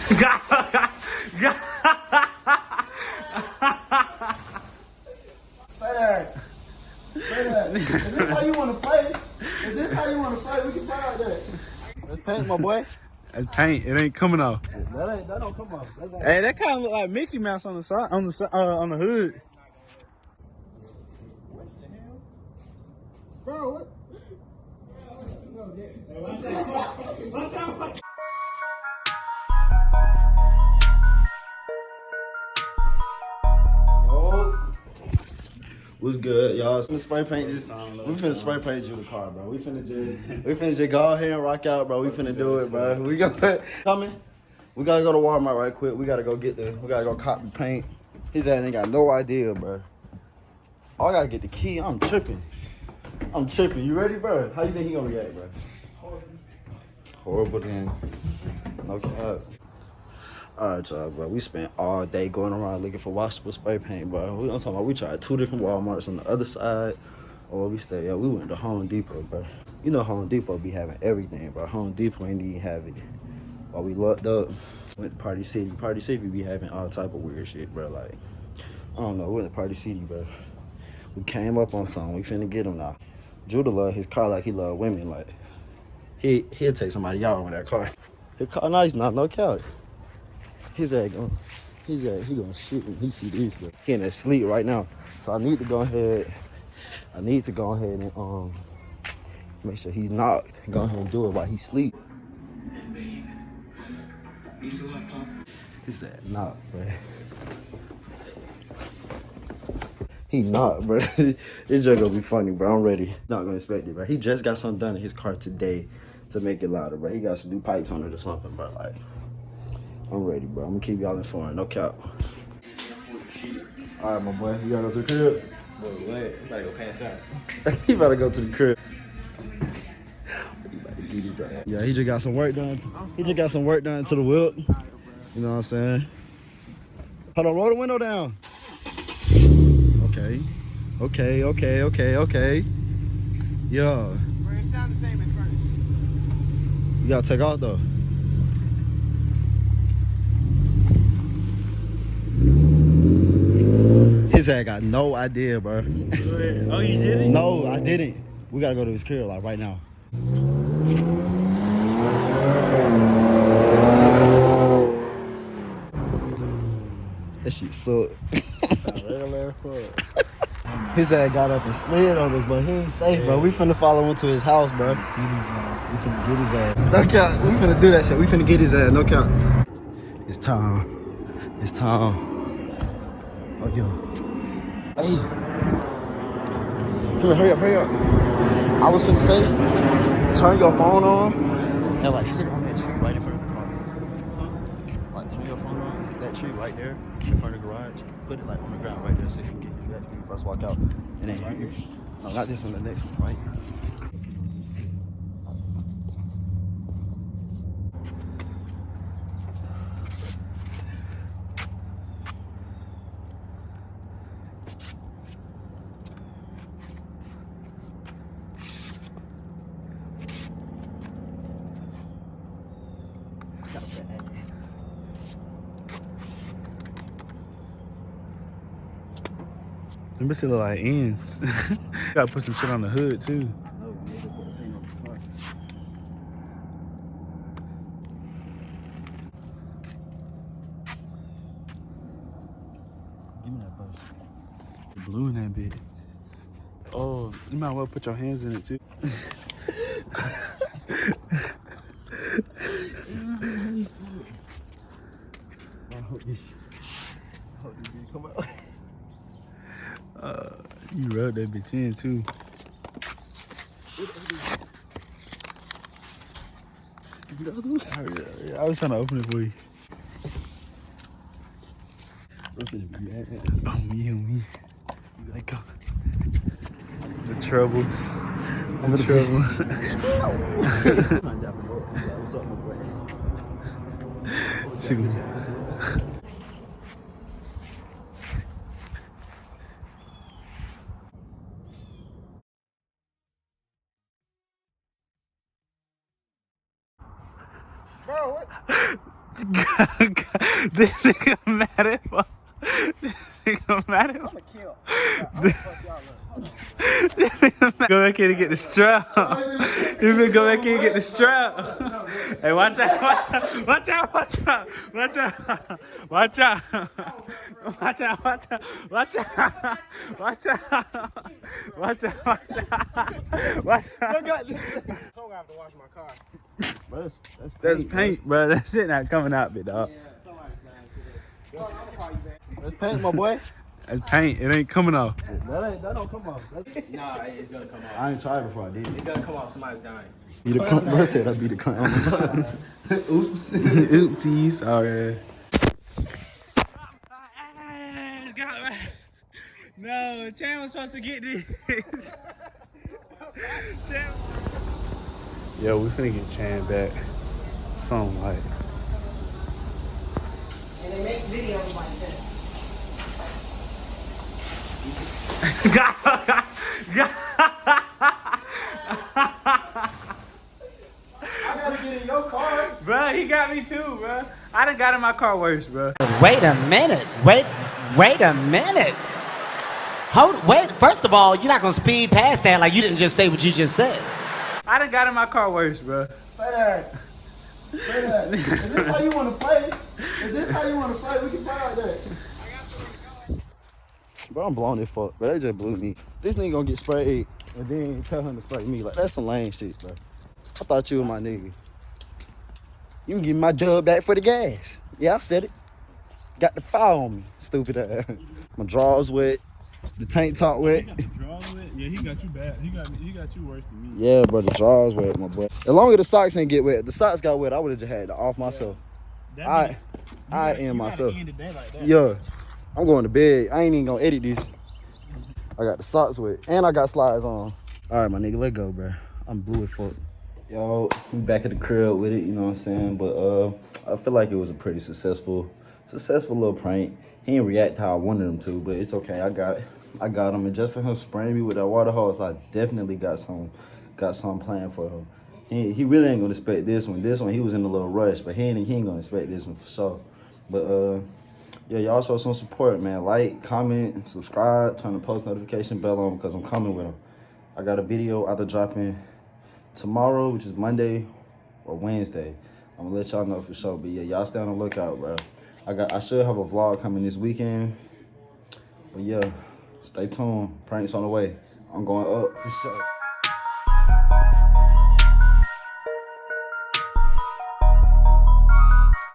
Say that. Say that. If this how you want to play, we can play like that. Let's paint, my boy. That's paint. It ain't coming off. That don't come off. Hey, that kind of look like Mickey Mouse on the side, on the hood. Bro, what? What's good, y'all? We finna spray paint this. We finna spray paint you the car, bro. We finna just go ahead and rock out, bro. We finna do it, bro. We gonna coming. We gotta go to Walmart right quick. We gotta go cop the paint. His ass ain't got no idea, bro. Oh, I gotta get the key. I'm tripping. You ready, bro? How you think he gonna react, bro? Horrible then. No cap. Alright, y'all, bro. We spent all day going around looking for washable spray paint, bro. I'm talking about we tried 2 different Walmarts on the other side. Or we stayed, we went to Home Depot, bro. You know Home Depot be having everything, bro. Home Depot ain't even have it. While we locked up, went to Party City. Party City be having all type of weird shit, bro. Like, I don't know, we went to Party City, bro. We came up on something. We finna get him now. Judah love his car like he love women. Like, he'll take somebody out with that car. His car nice now, no cap. He gonna shit when he see this, but he in that sleep right now. So I need to go ahead and make sure he's knocked. Go ahead and do it while he sleep. He said knock, bro. He knocked, bro. It's just gonna be funny, bro. I'm ready. Not gonna expect it, bro. He just got something done in his car today to make it louder, bro. He got some new pipes on it or something, bro. Like, I'm ready, bro. I'm gonna keep y'all informed. No cap. All right, my boy. You gotta go to the crib? Boy, what? You gotta go pass out. He better go to the crib. He about to get his ass. Yeah, he just got some work done. He just got some work done to the whip. You know what I'm saying? Hold on, roll the window down. Okay. Yeah. It sound the same in front. You gotta take off though. His ass got no idea, bro. Oh, you didn't? No, I didn't. We gotta go to his crib like right now. That shit sucked. His ass got up and slid on us, but he ain't safe, bro. We finna follow him to his house, bro. We finna get his ass. No count. We finna do that shit. We finna get his ass. No count. It's time. Oh, yo. Hey. Come here, hurry up. I was finna say, turn your phone on and like sit on that tree right in front of the car. Like turn your phone on, that tree right there in front of the garage. Put it like on the ground right there so you can get you when you first walk out. And then right here. No, not this one, the next one, right here. Them bitches look like ends. Gotta put some shit on the hood too. No, we need to put a paint on the car. Give me that brush. The blue in that bit. Oh, you might well put your hands in it too. I hope this come out. You rub that bitch in too. I was trying to open it for you. Oh me. You like the troubles. The troubles. What's up, my boy? Bro, what? This nigga mad at fuck. This nigga mad at fuck. I'ma kill. I'ma fuck y'all up. Go back in and get the strap. You finna go back in and get the strap. Hey, watch out, watch out, watch out, watch out, watch out, watch out, watch out, watch out, watch out, watch out, watch out, watch out. So I have to wash my car. Bro, that's paint, bro. That shit not coming out, big dog. Yeah, somebody's dying today. I'm gonna call you back. That's paint, my boy. That's paint. It ain't coming off. That don't come off. Nah, it's gonna come off. I ain't tried before I did. It's gonna come off. Somebody's dying. Be the clown. Bro said I'd be the clown. Oops. Oopsies. All right. No, Chan was supposed to get this. Yo, we finna get Chan back. Something like. And it makes videos like this. I gotta get in your car. Bro, he got me too, bro. I done got in my car worse, bro. Wait a minute. Wait a minute. Wait, first of all, you're not gonna speed past that like you didn't just say what you just said. I done got in my car worse, bro. Say that. Say that. If this how you wanna play, we can play like that. Bro, I'm blown as fuck, bro. They just blew me. This nigga gonna get sprayed and then tell him to spray me. Like, that's some lame shit, bro. I thought you were my nigga. You can give me my dub back for the gas. Yeah, I said it. Got the fire on me, stupid ass. My drawers wet, the tank top wet. Yeah, he got you bad. He got you worse than me. Yeah, bro, the drawers wet, my boy. As long as the socks ain't get wet, if the socks got wet, I would have just had to off myself. I end myself. Yeah, I'm going to bed. I ain't even gonna edit this. I got the socks wet, and I got slides on. All right, my nigga, let go, bro. I'm blue as fuck. Yo, we back at the crib with it, you know what I'm saying? But I feel like it was a pretty successful little prank. He didn't react how I wanted him to, but it's okay. I got him, and just for him spraying me with that water hose, I definitely got some planned for him. He really ain't gonna expect this one. This one, he was in a little rush, but he ain't gonna expect this one for sure. But yeah, y'all show some support, man. Like, comment, subscribe, turn the post notification bell on because I'm coming with him. I got a video either dropping tomorrow, which is Monday, or Wednesday. I'm gonna let y'all know for sure. But yeah, y'all stay on the lookout, bro. I should have a vlog coming this weekend. But yeah, stay tuned. Pranks on the way. I'm going up for sure.